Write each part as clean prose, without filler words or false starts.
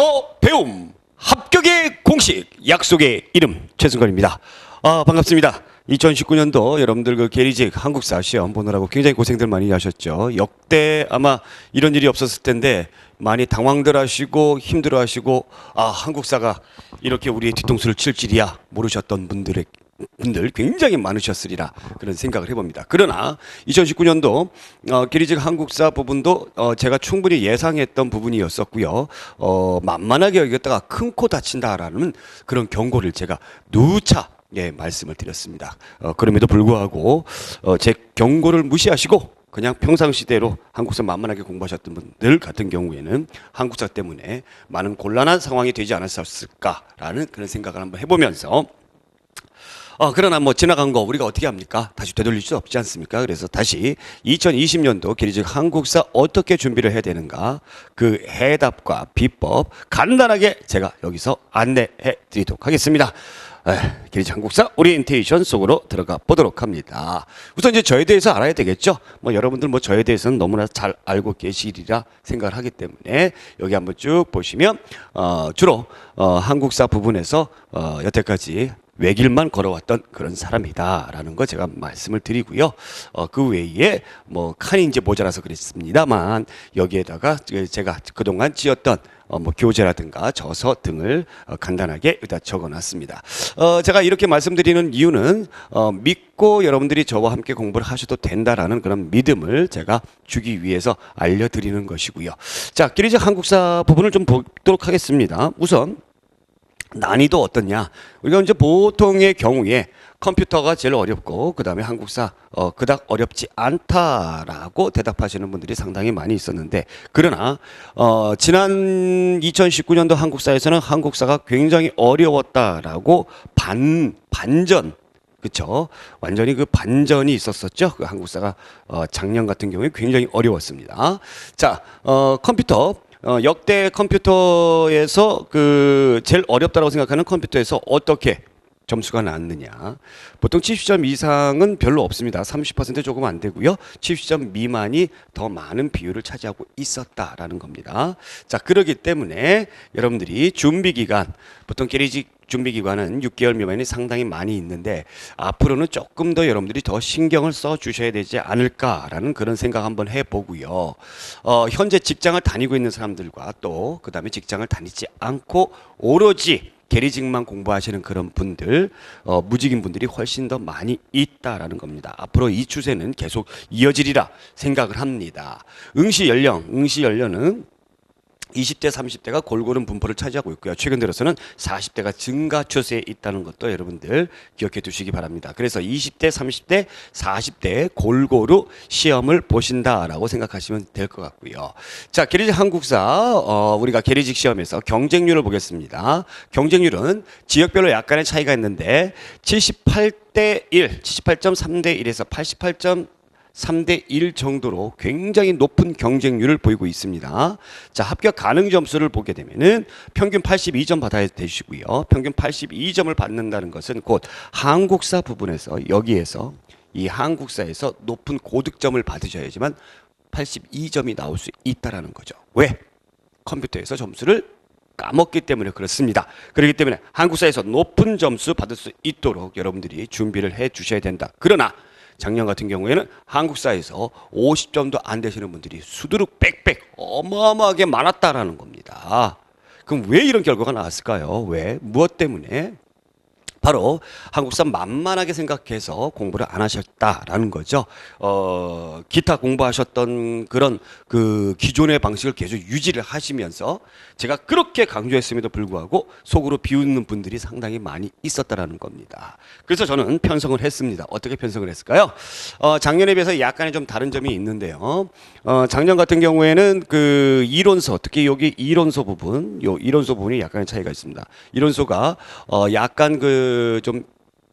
더 배움 합격의 공식 약속의 이름 최승건입니다. 반갑습니다. 2019년도 여러분들 그 계리직 한국사 시험 보느라고 굉장히 고생들 많이 하셨죠. 역대 아마 이런 일이 없었을 텐데 많이 당황들 하시고 힘들어 하시고 한국사가 이렇게 우리의 뒤통수를 칠 줄이야 모르셨던 분들 굉장히 많으셨으리라 그런 생각을 해봅니다. 그러나 2019년도 계리직 한국사 부분도 제가 충분히 예상했던 부분이었었고요. 만만하게 여겼다가 큰 코 다친다라는 그런 경고를 제가 누차 말씀을 드렸습니다. 그럼에도 불구하고 제 경고를 무시하시고 그냥 평상시대로 한국사 만만하게 공부하셨던 분들 같은 경우에는 한국사 때문에 많은 곤란한 상황이 되지 않았을까라는 그런 생각을 한번 해보면서 그러나 뭐 지나간 거 우리가 어떻게 합니까? 다시 되돌릴 수 없지 않습니까? 그래서 다시 2020년도 계리직 한국사 어떻게 준비를 해야 되는가 그 해답과 비법 간단하게 제가 여기서 안내해 드리도록 하겠습니다. 계리직 한국사 오리엔테이션 속으로 들어가 보도록 합니다. 우선 이제 저에 대해서 알아야 되겠죠? 뭐 여러분들 뭐 저에 대해서는 너무나 잘 알고 계시리라 생각을 하기 때문에 여기 한번 쭉 보시면 주로 한국사 부분에서 여태까지 외길만 걸어왔던 그런 사람이다라는 거 제가 말씀을 드리고요. 그 외에 뭐 칸이 이제 모자라서 그랬습니다만 여기에다가 제가 그동안 지었던 뭐 교재라든가 저서 등을 간단하게 여기다 적어놨습니다. 제가 이렇게 말씀드리는 이유는 믿고 여러분들이 저와 함께 공부를 하셔도 된다라는 그런 믿음을 제가 주기 위해서 알려드리는 것이고요. 자, 계리직 한국사 부분을 좀 보도록 하겠습니다. 우선 난이도 어떻냐? 우리가 이제 보통의 경우에 컴퓨터가 제일 어렵고 그 다음에 한국사 그닥 어렵지 않다라고 대답하시는 분들이 상당히 많이 있었는데 그러나 지난 2019년도 한국사에서는 한국사가 굉장히 어려웠다라고 반전 그쵸? 완전히 그 반전이 있었었죠. 그 한국사가 작년 같은 경우에 굉장히 어려웠습니다. 자, 컴퓨터 역대 컴퓨터에서 그 제일 어렵다고 생각하는 컴퓨터에서 어떻게 점수가 나왔느냐. 보통 70점 이상은 별로 없습니다. 30% 조금 안 되고요. 70점 미만이 더 많은 비율을 차지하고 있었다라는 겁니다. 자, 그러기 때문에 여러분들이 준비 기간, 보통 계리직 준비 기간은 6개월 미만이 상당히 많이 있는데 앞으로는 조금 더 여러분들이 더 신경을 써 주셔야 되지 않을까라는 그런 생각 한번 해보고요. 현재 직장을 다니고 있는 사람들과 또 그다음에 직장을 다니지 않고 오로지 계리직만 공부하시는 그런 분들, 무직인 분들이 훨씬 더 많이 있다라는 겁니다. 앞으로 이 추세는 계속 이어지리라 생각을 합니다. 응시 연령은 20대, 30대가 골고루 분포를 차지하고 있고요. 최근 들어서는 40대가 증가 추세에 있다는 것도 여러분들 기억해 두시기 바랍니다. 그래서 20대, 30대, 40대 골고루 시험을 보신다라고 생각하시면 될 것 같고요. 자, 계리직 한국사 우리가 계리직 시험에서 경쟁률을 보겠습니다. 경쟁률은 지역별로 약간의 차이가 있는데 78대 1, 78.3대 1에서 88.3대 1 정도로 굉장히 높은 경쟁률을 보이고 있습니다. 자, 합격 가능 점수를 보게 되면은 평균 82점 받아야 되시고요. 평균 82점을 받는다는 것은 곧 한국사 부분에서 여기에서 이 한국사에서 높은 고득점을 받으셔야지만 82점이 나올 수 있다라는 거죠. 왜? 컴퓨터에서 점수를 까먹기 때문에 그렇습니다. 그렇기 때문에 한국사에서 높은 점수 받을 수 있도록 여러분들이 준비를 해 주셔야 된다. 그러나 작년 같은 경우에는 한국사에서 50점도 안 되시는 분들이 수두룩 빽빽 어마어마하게 많았다라는 겁니다. 그럼 왜 이런 결과가 나왔을까요? 왜? 무엇 때문에? 바로 한국사 만만하게 생각해서 공부를 안 하셨다라는 거죠. 기타 공부하셨던 그런 그 기존의 방식을 계속 유지를 하시면서 제가 그렇게 강조했음에도 불구하고 속으로 비웃는 분들이 상당히 많이 있었다라는 겁니다. 그래서 저는 편성을 했습니다. 어떻게 편성을 했을까요? 작년에 비해서 약간의 좀 다른 점이 있는데요. 작년 같은 경우에는 그 이론서, 특히 여기 이론서 부분, 요 이론서 부분이 약간의 차이가 있습니다. 이론서가 약간 그 좀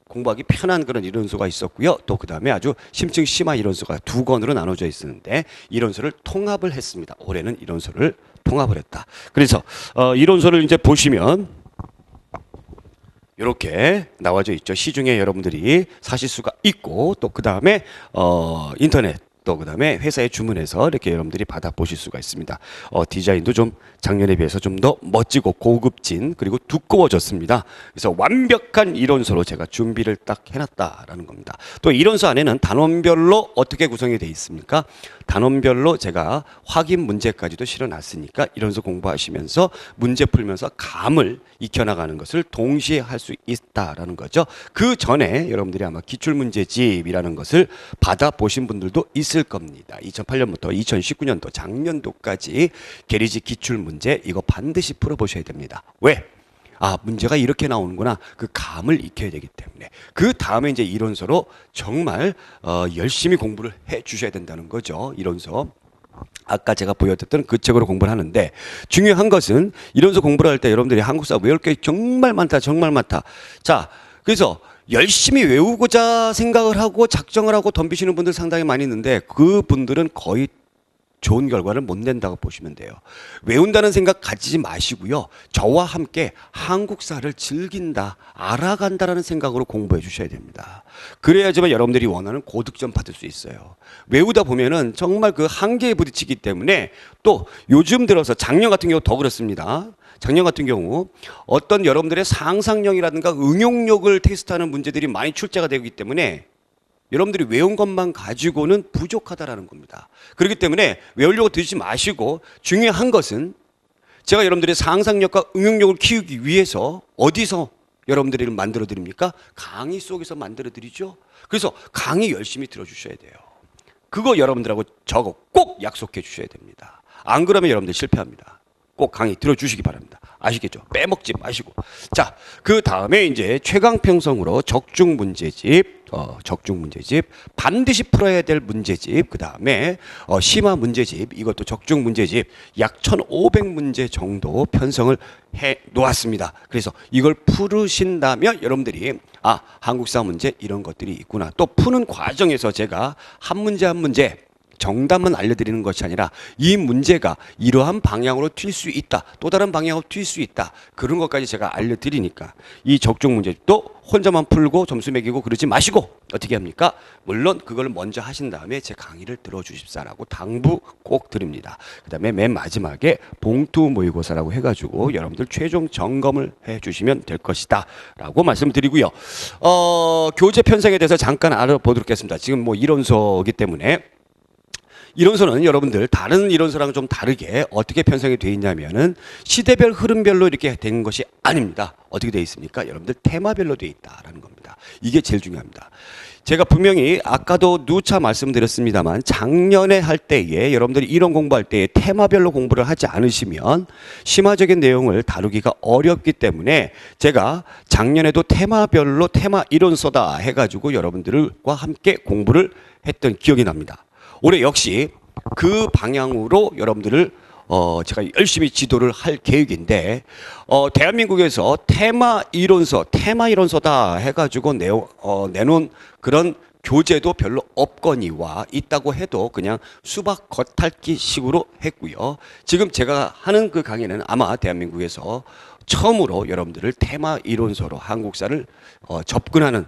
공부하기 편한 그런 이론서가 있었고요. 또 그 다음에 아주 심층 심화 이론서가 두 권으로 나눠져 있었는데 이론서를 통합을 했습니다. 올해는 이론서를 통합을 했다. 그래서 이론서를 이제 보시면 이렇게 나와져 있죠. 시중에 여러분들이 사실 수가 있고 또 그 다음에 인터넷 또 그다음에 회사에 주문해서 이렇게 여러분들이 받아보실 수가 있습니다. 디자인도 좀 작년에 비해서 좀 더 멋지고 고급진 그리고 두꺼워졌습니다. 그래서 완벽한 이론서로 제가 준비를 딱 해놨다라는 겁니다. 또 이론서 안에는 단원별로 어떻게 구성이 되어 있습니까? 단원별로 제가 확인 문제까지도 실어놨으니까 이론서 공부하시면서 문제 풀면서 감을 익혀나가는 것을 동시에 할 수 있다라는 거죠. 그 전에 여러분들이 아마 기출문제집이라는 것을 받아보신 분들도 있을 겁니다. 2008년부터 2019년도 작년도까지 계리지 기출문제 이거 반드시 풀어보셔야 됩니다. 왜? 문제가 이렇게 나오는구나. 그 감을 익혀야 되기 때문에. 그 다음에 이제 이론서로 정말 열심히 공부를 해 주셔야 된다는 거죠. 이론서. 아까 제가 보여드렸던 그 책으로 공부를 하는데 중요한 것은 이론서 공부를 할 때 여러분들이 한국사 외울 게 정말 많다. 정말 많다. 자, 그래서 열심히 외우고자 생각을 하고 작정을 하고 덤비시는 분들 상당히 많이 있는데 그 분들은 거의 좋은 결과를 못 낸다고 보시면 돼요. 외운다는 생각 가지지 마시고요. 저와 함께 한국사를 즐긴다, 알아간다라는 생각으로 공부해 주셔야 됩니다. 그래야지만 여러분들이 원하는 고득점 받을 수 있어요. 외우다 보면은 정말 그 한계에 부딪히기 때문에 또 요즘 들어서 작년 같은 경우 더 그렇습니다. 작년 같은 경우 어떤 여러분들의 상상력이라든가 응용력을 테스트하는 문제들이 많이 출제가 되기 때문에 여러분들이 외운 것만 가지고는 부족하다라는 겁니다. 그렇기 때문에 외우려고 들지 마시고 중요한 것은 제가 여러분들의 상상력과 응용력을 키우기 위해서 어디서 여러분들을 만들어 드립니까? 강의 속에서 만들어 드리죠. 그래서 강의 열심히 들어주셔야 돼요. 그거 여러분들하고 저거 꼭 약속해 주셔야 됩니다. 안 그러면 여러분들 실패합니다. 꼭 강의 들어주시기 바랍니다. 아시겠죠? 빼먹지 마시고. 자, 그 다음에 이제 최강평성으로 적중 문제집, 반드시 풀어야 될 문제집, 그 다음에 심화 문제집, 이것도 적중 문제집 약 1,500문제 정도 편성을 해 놓았습니다. 그래서 이걸 풀으신다면 여러분들이 한국사 문제 이런 것들이 있구나. 또 푸는 과정에서 제가 한 문제 한 문제 정답만 알려드리는 것이 아니라 이 문제가 이러한 방향으로 튈 수 있다. 또 다른 방향으로 튈 수 있다. 그런 것까지 제가 알려드리니까 이 적중 문제도 혼자만 풀고 점수 매기고 그러지 마시고 어떻게 합니까? 물론 그걸 먼저 하신 다음에 제 강의를 들어주십사라고 당부 꼭 드립니다. 그 다음에 맨 마지막에 봉투 모의고사라고 해가지고 여러분들 최종 점검을 해주시면 될 것이다 라고 말씀드리고요. 교재 편성에 대해서 잠깐 알아보도록 하겠습니다. 지금 뭐 이론서이기 때문에 이론서는 여러분들 다른 이론서랑 좀 다르게 어떻게 편성이 되어 있냐면은 시대별 흐름별로 이렇게 된 것이 아닙니다. 어떻게 되어 있습니까? 여러분들 테마별로 되어 있다라는 겁니다. 이게 제일 중요합니다. 제가 분명히 아까도 누차 말씀드렸습니다만 작년에 할 때에 여러분들이 이론 공부할 때에 테마별로 공부를 하지 않으시면 심화적인 내용을 다루기가 어렵기 때문에 제가 작년에도 테마별로 테마 이론서다 해가지고 여러분들과 함께 공부를 했던 기억이 납니다. 올해 역시 그 방향으로 여러분들을 제가 열심히 지도를 할 계획인데 대한민국에서 테마 이론서다 해가지고 내놓은 그런 교재도 별로 없거니와 있다고 해도 그냥 수박 겉핥기 식으로 했고요. 지금 제가 하는 그 강의는 아마 대한민국에서 처음으로 여러분들을 테마 이론서로 한국사를 접근하는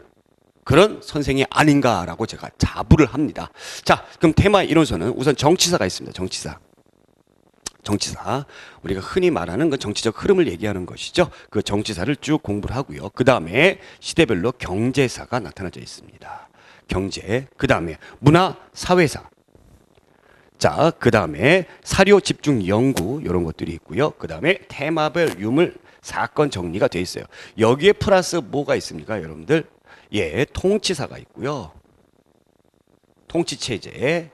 그런 선생이 아닌가라고 제가 자부를 합니다. 자, 그럼 테마 이론서는 우선 정치사가 있습니다. 정치사. 우리가 흔히 말하는 그 정치적 흐름을 얘기하는 것이죠. 그 정치사를 쭉 공부를 하고요. 그 다음에 시대별로 경제사가 나타나져 있습니다. 경제. 그 다음에 문화, 사회사. 자, 그 다음에 사료 집중 연구 이런 것들이 있고요. 그 다음에 테마별 유물 사건 정리가 되어 있어요. 여기에 플러스 뭐가 있습니까, 여러분들? 예, 통치사가 있고요. 통치체제.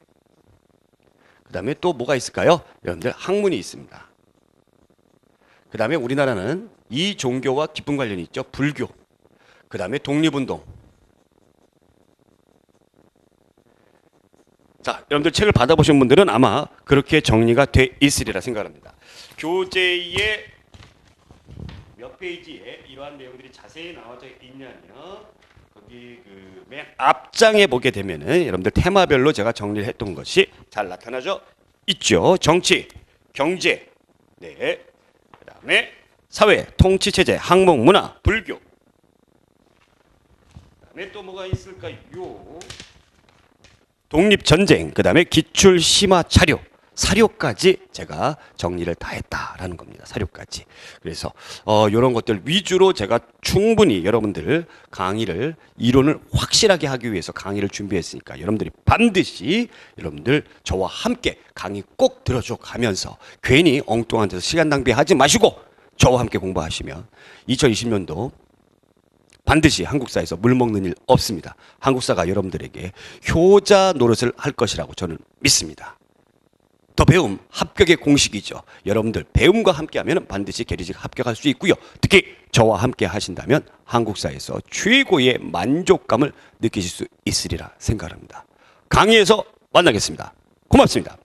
그 다음에 또 뭐가 있을까요? 여러분들 학문이 있습니다. 그 다음에 우리나라는 이 종교와 깊은 관련이 있죠. 불교. 그 다음에 독립운동. 자, 여러분들 책을 받아보신 분들은 아마 그렇게 정리가 돼 있으리라 생각합니다. 교재의 몇 페이지에 이러한 내용들이 자세히 나와져 있냐면 거기 그 맨 앞장에 보게 되면은 여러분들 테마별로 제가 정리를 했던 것이 잘 나타나죠. 있죠. 정치, 경제, 네, 그다음에 사회, 통치 체제, 학문, 문화, 불교. 그다음에 또 뭐가 있을까요? 독립전쟁, 그 다음에 기출 심화 자료, 사료까지 제가 정리를 다 했다라는 겁니다. 사료까지. 그래서 이런 것들 위주로 제가 충분히 여러분들 강의를 이론을 확실하게 하기 위해서 강의를 준비했으니까 여러분들이 반드시 여러분들 저와 함께 강의 꼭 들어줘 가면서 괜히 엉뚱한 데서 시간 낭비하지 마시고 저와 함께 공부하시면 2020년도 반드시 한국사에서 물 먹는 일 없습니다. 한국사가 여러분들에게 효자 노릇을 할 것이라고 저는 믿습니다. 더 배움, 합격의 공식이죠. 여러분들 배움과 함께하면 반드시 계리직 합격할 수 있고요. 특히 저와 함께 하신다면 한국사에서 최고의 만족감을 느끼실 수 있으리라 생각합니다. 강의에서 만나겠습니다. 고맙습니다.